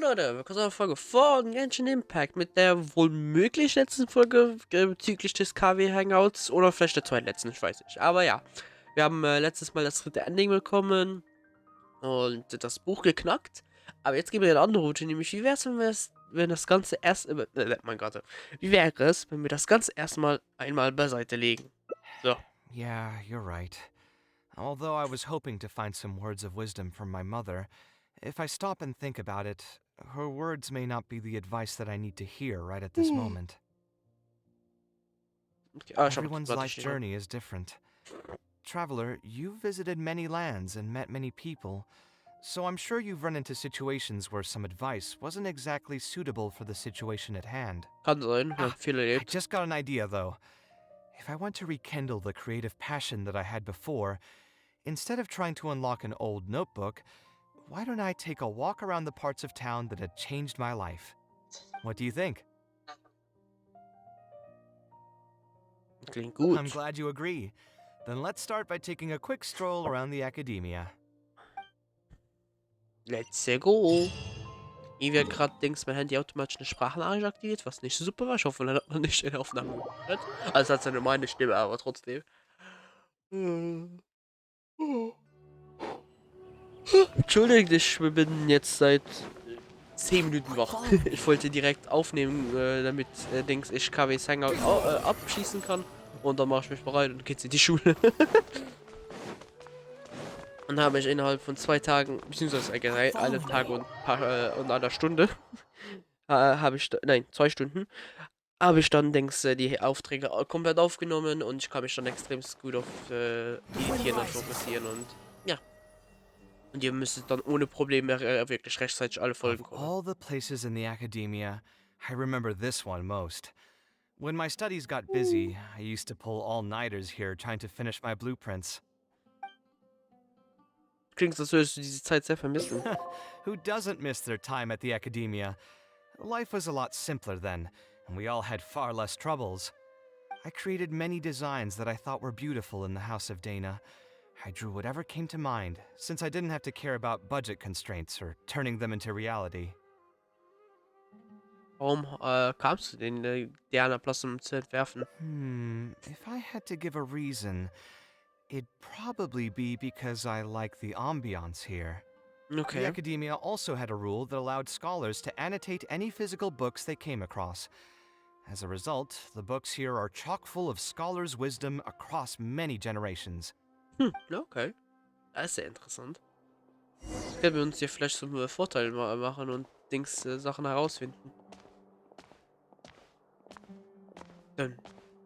Leute, willkommen zu einer Folge von Genshin Impact mit der wohl möglich letzten Folge bezüglich des Kaveh Hangouts oder vielleicht der zweitletzten, ich weiß nicht. Aber ja, wir haben letztes Mal das dritte Ending bekommen und das Buch geknackt. Aber jetzt gehen wir in eine andere Route, nämlich wie wäre es, wenn das Ganze mein Gott, wie wäre es, wenn wir das Ganze erstmal einmal beiseite legen? So. Yeah, you're right. Although I was hoping to find some words of wisdom from my mother, if I stop and think about it, her words may not be the advice that I need to hear right at this moment. Okay. Everyone's life journey is different. Traveler, you've visited many lands and met many people, so I'm sure you've run into situations where some advice wasn't exactly suitable for the situation at hand. Kann sein, viel I erlebt. just got an idea though. If I want to rekindle the creative passion that I had before, instead of trying to unlock an old notebook, why don't I take a walk around the parts of town that had changed my life? What do you think? Klingt I'm gut. glad you agree. Then let's start by taking a quick stroll around the academia. Let's go. Hier wird gerade mein Handy automatisch eine Sprachnachricht aktiviert, was nicht so super war. Ich hoffe, man hat noch nicht in der Aufnahme gehört. Also hat seine meine Stimme, aber trotzdem. Entschuldigt, ich bin jetzt seit 10 Minuten wach. Ich wollte direkt aufnehmen, damit ich Kavehs Hangout abschießen kann. Und dann mache ich mich bereit und geht's in die Schule. Und habe ich innerhalb von 2 Tagen, beziehungsweise alle Tage und einer Stunde, habe ich, nein, 2 Stunden, habe ich dann, die Aufträge komplett aufgenommen und ich kann mich dann extrem gut auf Editieren und fokussieren und ja. Und ihr müsstet dann ohne Probleme wirklich rechtzeitig alle Folgen Of kommen. all the places in the academia, I remember this one most. When my studies got busy, I used to pull all-nighters here trying to finish my blueprints. Klingt, als würdest du diese Zeit sehr vermissen. Who doesn't miss their time at the academia? Life was a lot simpler then, and we all had far less troubles. I created many designs that I thought were beautiful in the House of Dana. I drew whatever came to mind, since I didn't have to care about budget constraints or turning them into reality. Warum kamst du den Diana-Blossom zu entwerfen? If I had to give a reason, it'd probably be because I like the ambiance here. The Okay. academia also had a rule that allowed scholars to annotate any physical books they came across. As a result, the books here are chock full of scholars' wisdom across many generations. Okay. Das ist sehr interessant. Können wir uns hier vielleicht zum Vorteil machen und Sachen herausfinden. Dun,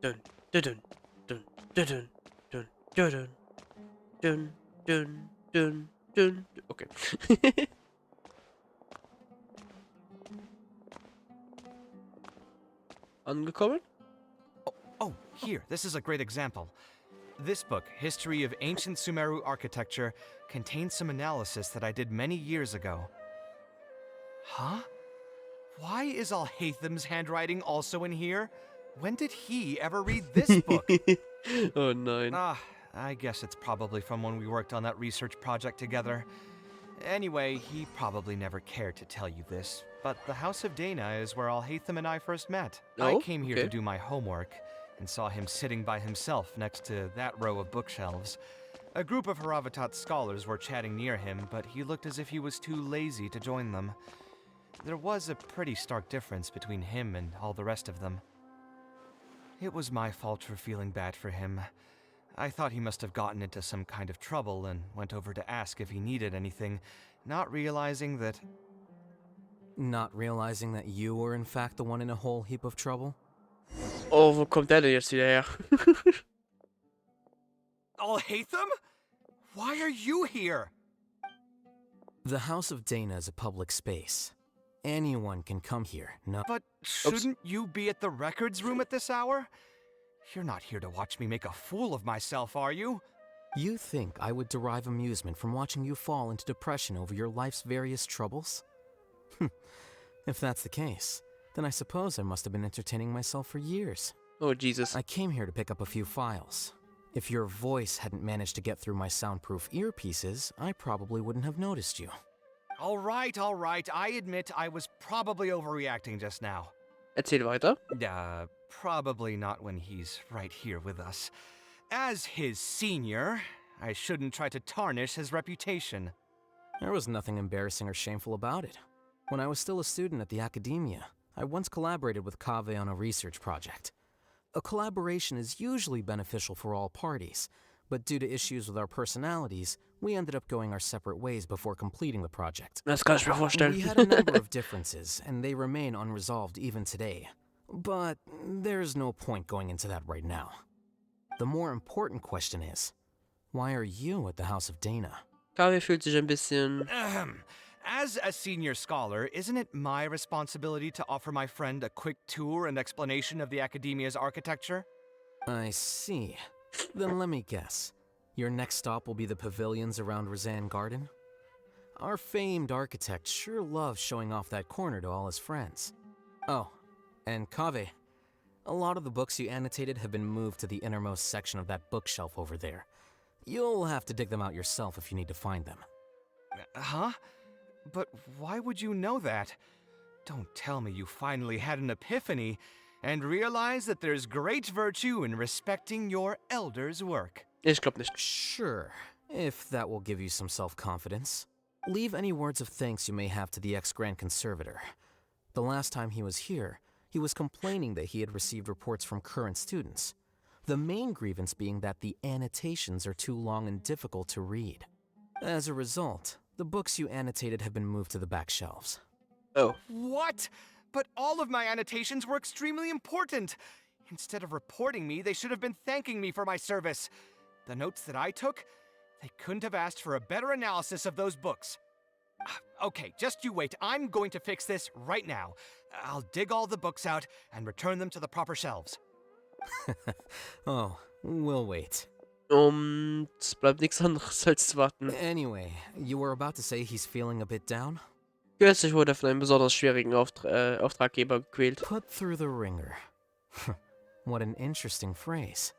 dun, dun, dun, dun, dun, dun, dun, dun, dun, dun. Okay. Angekommen? Oh, here, this is a great example. This book, History of Ancient Sumeru Architecture, contains some analysis that I did many years ago. Huh? Why is Alhatham's handwriting also in here? When did he ever read this book? Oh nein. I guess it's probably from when we worked on that research project together. Anyway, he probably never cared to tell you this, but the House of Dana is where Alhatham and I first met. I Oh, came here okay. to do my homework, and saw him sitting by himself next to that row of bookshelves. A group of Haravatat scholars were chatting near him, but he looked as if he was too lazy to join them. There was a pretty stark difference between him and all the rest of them. It was my fault for feeling bad for him. I thought he must have gotten into some kind of trouble and went over to ask if he needed anything, not realizing that... Not realizing that you were in fact the one in a whole heap of trouble? Oh, wo kommt der denn jetzt wieder her? Alhatham? Why are you here? The House of Dana is a public space. Anyone can come here, no? But shouldn't you be at the records room at this hour? You're not here to watch me make a fool of myself, are you? You think I would derive amusement from watching you fall into depression over your life's various troubles? If that's the case, then I suppose I must have been entertaining myself for years. Oh, Jesus. I came here to pick up a few files. If your voice hadn't managed to get through my soundproof earpieces, I probably wouldn't have noticed you. All right. I admit I was probably overreacting just now. Erzähl weiter. Probably not when he's right here with us. As his senior, I shouldn't try to tarnish his reputation. There was nothing embarrassing or shameful about it. When I was still a student at the academia, I once collaborated with Kaveh on a research project. A collaboration is usually beneficial for all parties, but due to issues with our personalities, we ended up going our separate ways before completing the project. Das kann ich mir vorstellen. We had a number of differences, and they remain unresolved even today. But there's no point going into that right now. The more important question is, why are you at the House of Dana? Kaveh fühlt sich ein bisschen... As a senior scholar, isn't it my responsibility to offer my friend a quick tour and explanation of the academia's architecture? I see. Then let me guess. Your next stop will be the pavilions around Ryzen Garden? Our famed architect sure loves showing off that corner to all his friends. Oh, and Kaveh, a lot of the books you annotated have been moved to the innermost section of that bookshelf over there. You'll have to dig them out yourself if you need to find them. Huh? But why would you know that? Don't tell me you finally had an epiphany and realized that there's great virtue in respecting your elders' work. Ich glaub nicht. Sure, if that will give you some self-confidence. Leave any words of thanks you may have to the ex-Grand Conservator. The last time he was here, he was complaining that he had received reports from current students. The main grievance being that the annotations are too long and difficult to read. As a result, the books you annotated have been moved to the back shelves. Oh. What? But all of my annotations were extremely important. Instead of reporting me, they should have been thanking me for my service. The notes that I took, they couldn't have asked for a better analysis of those books. Okay, just you wait. I'm going to fix this right now. I'll dig all the books out and return them to the proper shelves. Oh, we'll wait. Es bleibt nichts anderes als zu warten. Anyway, you were about to say he's feeling a bit down? Kürzlich wurde er von einem besonders schwierigen Auftraggeber gequält. Put through the ringer. What an interesting phrase.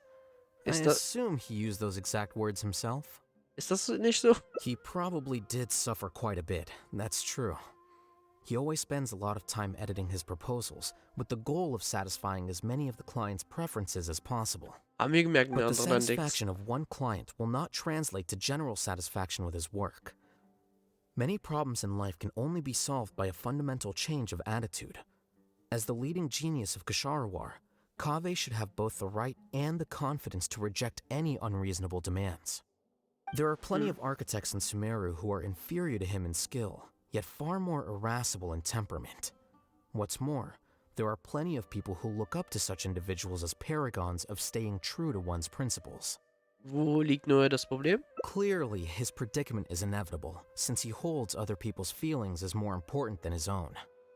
I Ist das, assume he used those exact words himself. ist das nicht so? He probably did suffer quite a bit, that's true. He always spends a lot of time editing his proposals, with the goal of satisfying as many of the client's preferences as possible. Haben wir gemerkt, But the anderen nichts. satisfaction of one client will not translate to general satisfaction with his work. Many problems in life can only be solved by a fundamental change of attitude. As the leading genius of Ksharawar, Kaveh should have both the right and the confidence to reject any unreasonable demands. There are plenty of architects in Sumeru who are inferior to him in skill, yet far more irascible in temperament. What's more, there are plenty of people who look up to such individuals as paragons of staying true to one's principles. Wo liegt nur das Problem? Clearly, his predicament is inevitable, since he holds other people's feelings as more important than his own.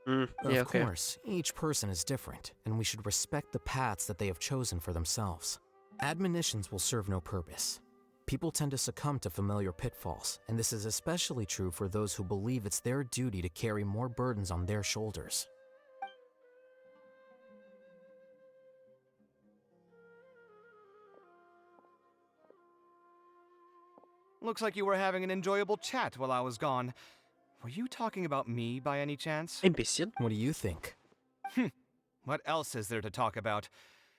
Ja, Of okay. course, each person is different, and we should respect the paths that they have chosen for themselves. Admonitions will serve no purpose. People tend to succumb to familiar pitfalls, and this is especially true for those who believe it's their duty to carry more burdens on their shoulders. Looks like you were having an enjoyable chat while I was gone. Were you talking about me by any chance? Ein bisschen. What do you think? What else is there to talk about?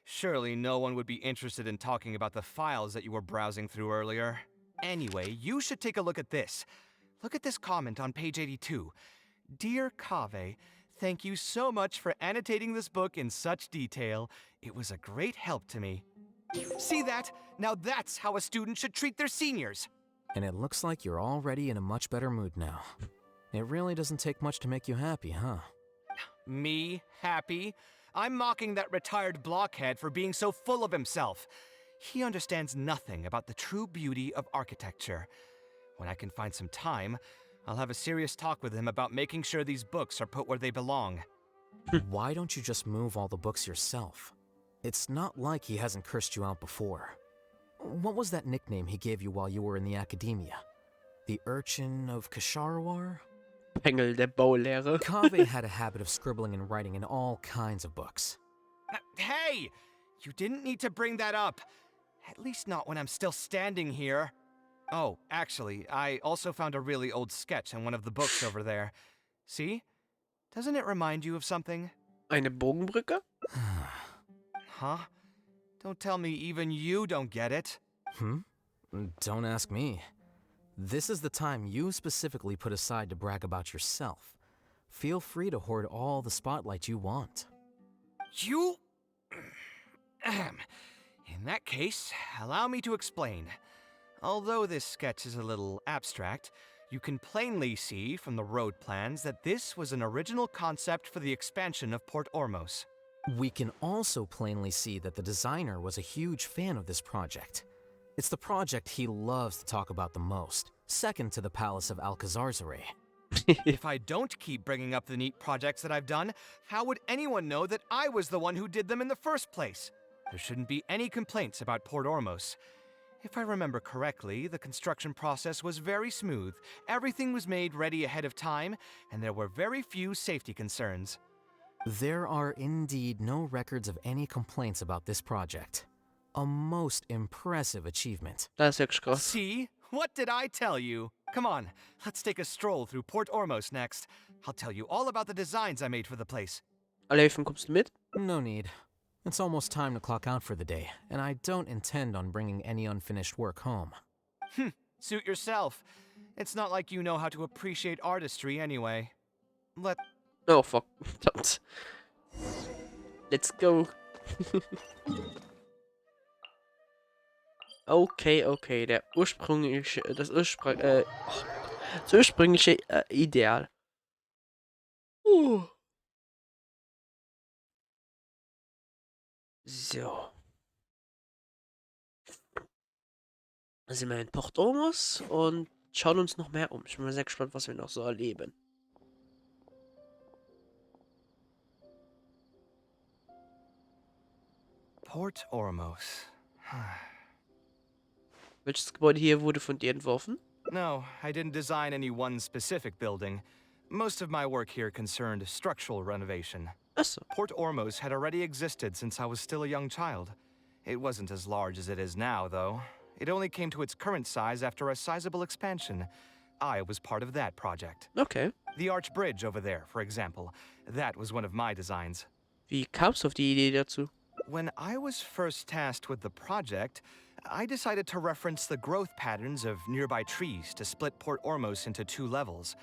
Surely no one would be interested in talking about the files that you were browsing through earlier. Anyway, you should take a look at this. Look at this comment on page 82. Dear Kaveh, thank you so much for annotating this book in such detail. It was a great help to me. See that? Now that's how a student should treat their seniors. And it looks like you're already in a much better mood now. It really doesn't take much to make you happy, huh? Me happy? I'm mocking that retired blockhead for being so full of himself. He understands nothing about the true beauty of architecture. When I can find some time, I'll have a serious talk with him about making sure these books are put where they belong. Why don't you just move all the books yourself? It's not like he hasn't cursed you out before. What was that nickname he gave you while you were in the academia? The Urchin of Ksharawar? Pengel der Baulehre. Kaveh had a habit of scribbling and writing in all kinds of books. Hey! You didn't need to bring that up. At least not when I'm still standing here. Oh, actually, I also found a really old sketch in one of the books over there. See? Doesn't it remind you of something? Eine Bogenbrücke? Huh? Don't tell me even you don't get it. Don't ask me. This is the time you specifically put aside to brag about yourself. Feel free to hoard all the spotlight you want. You? In that case, allow me to explain. Although this sketch is a little abstract, you can plainly see from the road plans that this was an original concept for the expansion of Port Ormos. We can also plainly see that the designer was a huge fan of this project. It's the project he loves to talk about the most, second to the Palace of Alcazarzaray. If I don't keep bringing up the neat projects that I've done, how would anyone know that I was the one who did them in the first place? There shouldn't be any complaints about Port Ormos. If I remember correctly, the construction process was very smooth, everything was made ready ahead of time, and there were very few safety concerns. There are indeed no records of any complaints about this project. A most impressive achievement. Das ist wirklich krass. See? What did I tell you? Come on, let's take a stroll through Port Ormos next. I'll tell you all about the designs I made for the place. Alefen, kommst du mit? No need. It's almost time to clock out for the day, and I don't intend on bringing any unfinished work home. Suit yourself. It's not like you know how to appreciate artistry anyway. Oh, fuck. Verdammt. Let's go. Okay. Das ursprüngliche Ideal. So. Dann sind wir in Port Ormos und schauen uns noch mehr um. Ich bin mal sehr gespannt, was wir noch so erleben. Port Ormos. Welches Gebäude hier wurde von dir entworfen? No, I didn't design any one specific building. Most of my work here concerned structural renovation. Achso. Port Ormos had already existed since I was still a young child. It wasn't as large as it is now, though. It only came to its current size after a sizable expansion. I was part of that project. Okay. The arch bridge over there, for example. That was one of my designs. Wie kamst du auf die Idee dazu? When I was first tasked with the project, I decided to reference the growth patterns of nearby trees to split Port Ormos into 2 levels.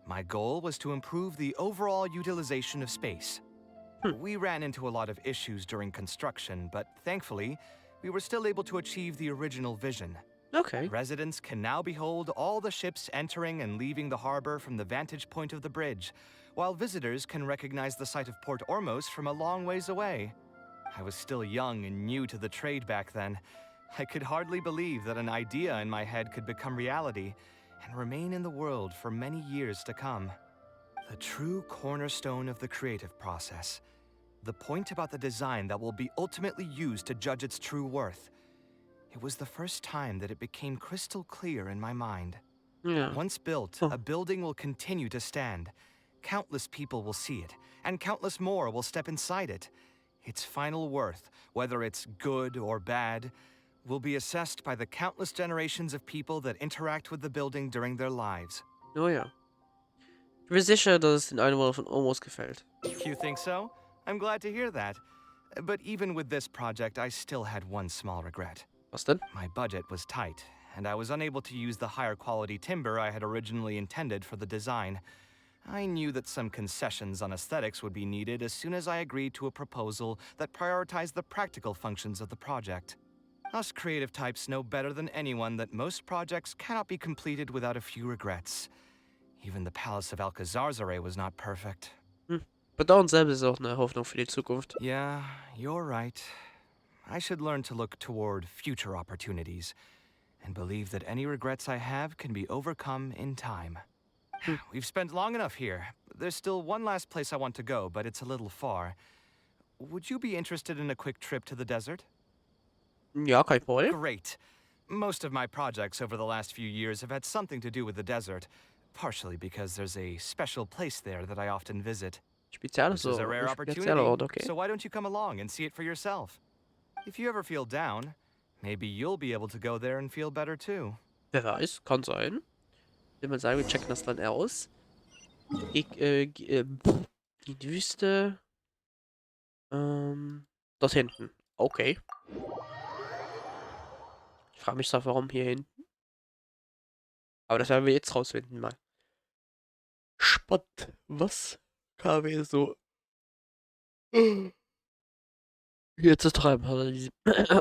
My goal was to improve the overall utilization of space. We ran into a lot of issues during construction, but thankfully, we were still able to achieve the original vision. Okay. Residents can now behold all the ships entering and leaving the harbor from the vantage point of the bridge, while visitors can recognize the site of Port Ormos from a long ways away. I was still young and new to the trade back then. I could hardly believe that an idea in my head could become reality and remain in the world for many years to come. The true cornerstone of the creative process. The point about the design that will be ultimately used to judge its true worth. It was the first time that it became crystal clear in my mind. Ja. Once built, a building will continue to stand. Countless people will see it, and countless more will step inside it. Its final worth, whether it's good or bad, will be assessed by the countless generations of people that interact with the building during their lives. Oh ja. Ich bin sicher, dass es den Einwohnern von Ormos gefällt. You think so? I'm glad to hear that. But even with this project, I still had one small regret. Was denn? My budget was tight, and I was unable to use the higher quality timber I had originally intended for the design. I knew that some concessions on aesthetics would be needed as soon as I agreed to a proposal that prioritized the practical functions of the project. Us creative types know better than anyone that most projects cannot be completed without a few regrets. Even the Palace of Alcazarzaray was not perfect. Bedauern selbst ist auch eine Hoffnung für die Zukunft. Yeah, you're right. I should learn to look toward future opportunities and believe that any regrets I have can be overcome in time. We've spent long enough here. There's still one last place I want to go, but it's a little far. Would you be interested in a quick trip to the desert? Ja, kein Problem. Great. Most of my projects over the last few years have had something to do with the desert, partially because there's a special place there that I often visit. Spezielles This is a rare spezieller Ort, opportunity, okay. so why don't you come along and see it for yourself? If you ever feel down, maybe you'll be able to go there and feel better too. Wer weiß, kann sein. Ich will mal sagen, wir checken das dann aus. Die Wüste. Dort hinten. Okay. Ich frage mich zwar, warum hier hinten. Aber das werden wir jetzt rausfinden mal. Spannend. Was KW so hier zu treiben hat an diesem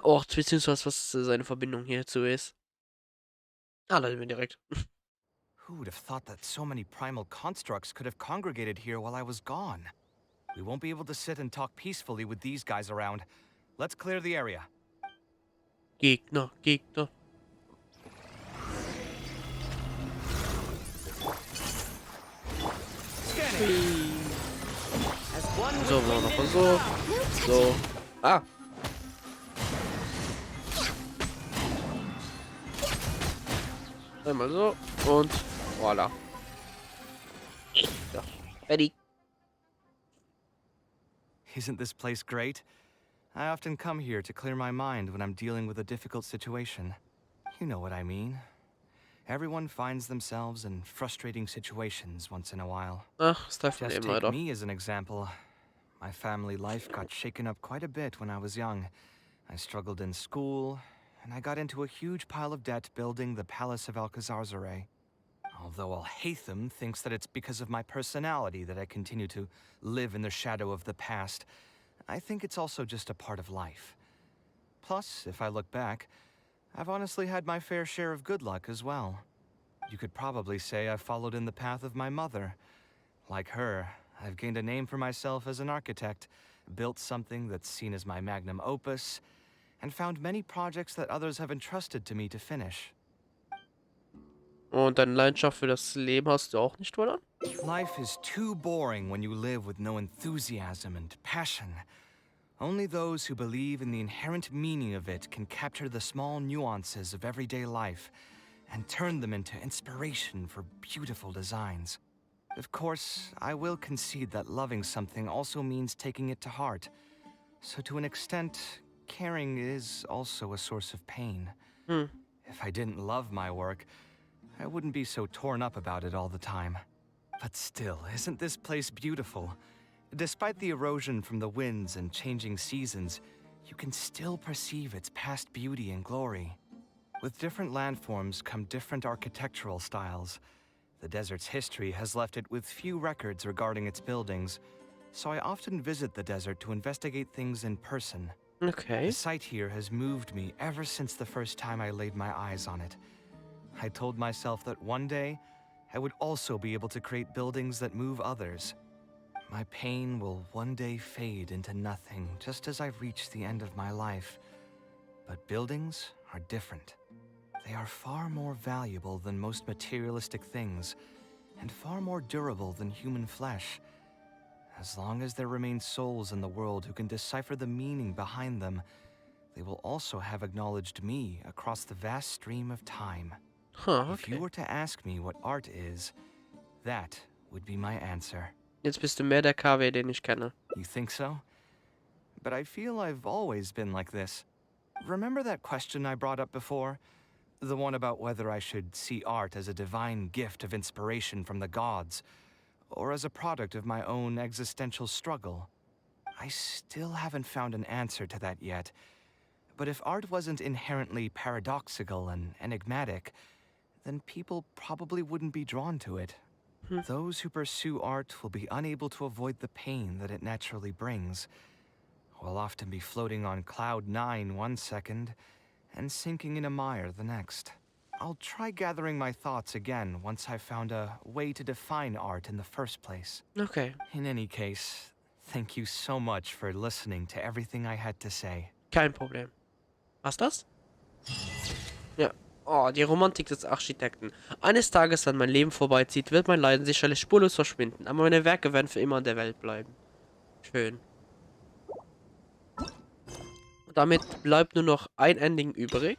Ort, beziehungsweise was seine Verbindung hierzu ist. Ah, laden wir direkt. Who would have thought that so many primal constructs could have congregated here while I was gone? We won't be able to sit and talk peacefully with these guys around. Let's clear the area. Gegner, Gegner. Scanning. So, machen wir noch so. So. Ah. Einmal so. Und voilà. So. Ready. Isn't this place great? I often come here to clear my mind when I'm dealing with a difficult situation. You know what I mean. Everyone finds themselves in frustrating situations once in a while. Ach, ist davon Just eben take weiter. me as an example. My family life got shaken up quite a bit when I was young. I struggled in school, and I got into a huge pile of debt building the Palace of Alcazarzaray. Although Al-Haytham thinks that it's because of my personality that I continue to live in the shadow of the past, I think it's also just a part of life. Plus, if I look back, I've honestly had my fair share of good luck as well. You could probably say I've followed in the path of my mother. Like her, I've gained a name for myself as an architect, built something that's seen as my magnum opus, and found many projects that others have entrusted to me to finish. Und deine Leidenschaft für das Leben hast du auch nicht verloren? Life is too boring when you live with no enthusiasm and passion. Only those who believe in the inherent meaning of it can capture the small nuances of everyday life and turn them into inspiration for beautiful designs. Of course, I will concede that loving something also means taking it to heart. So to an extent, caring is also a source of pain. Hm. If I didn't love my work, I wouldn't be so torn up about it all the time. But still, isn't this place beautiful? Despite the erosion from the winds and changing seasons, you can still perceive its past beauty and glory. With different landforms come different architectural styles. The desert's history has left it with few records regarding its buildings, so I often visit the desert to investigate things in person. Okay. The sight here has moved me ever since the first time I laid my eyes on it. I told myself that one day, I would also be able to create buildings that move others. My pain will one day fade into nothing, just as I reach the end of my life. But buildings are different. They are far more valuable than most materialistic things, and far more durable than human flesh. As long as there remain souls in the world who can decipher the meaning behind them, they will also have acknowledged me across the vast stream of time. Huh, If you okay. were to ask me what art is, that would be my answer. Jetzt bist du mehr der KW, den ich kenne. You think so? But I feel I've always been like this. Remember that question I brought up before? The one about whether I should see art as a divine gift of inspiration from the gods, or as a product of my own existential struggle. I still haven't found an answer to that yet. But if art wasn't inherently paradoxical and enigmatic, then people probably wouldn't be drawn to it. Hmm. Those who pursue art will be unable to avoid the pain that it naturally brings. Will often be floating on cloud 9 one second and sinking in a mire the next. I'll try gathering my thoughts again once I've found a way to define art in the first place. Okay. In any case, thank you so much for listening to everything I had to say. Kein Problem. Was das? Ja. Oh, die Romantik des Architekten. Eines Tages, wenn mein Leben vorbeizieht, wird mein Leiden sicherlich spurlos verschwinden, aber meine Werke werden für immer in der Welt bleiben. Schön. Und damit bleibt nur noch ein Ending übrig.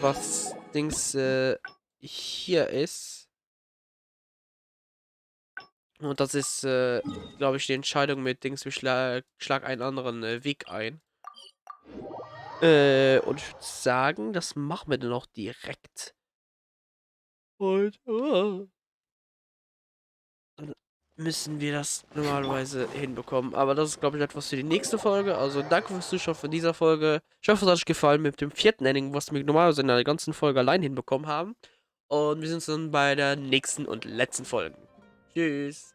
Was Dings hier ist. Und das ist, glaube ich, die Entscheidung mit Dings, schlag einen anderen Weg ein. Und ich würde sagen, das machen wir dann auch direkt. Und dann müssen wir das normalerweise hinbekommen. Aber das ist, glaube ich, etwas für die nächste Folge. Also danke fürs Zuschauen von dieser Folge. Ich hoffe, es hat euch gefallen mit dem 4. Ending, was wir normalerweise in der ganzen Folge allein hinbekommen haben. Und wir sehen uns dann bei der nächsten und letzten Folge. Tschüss.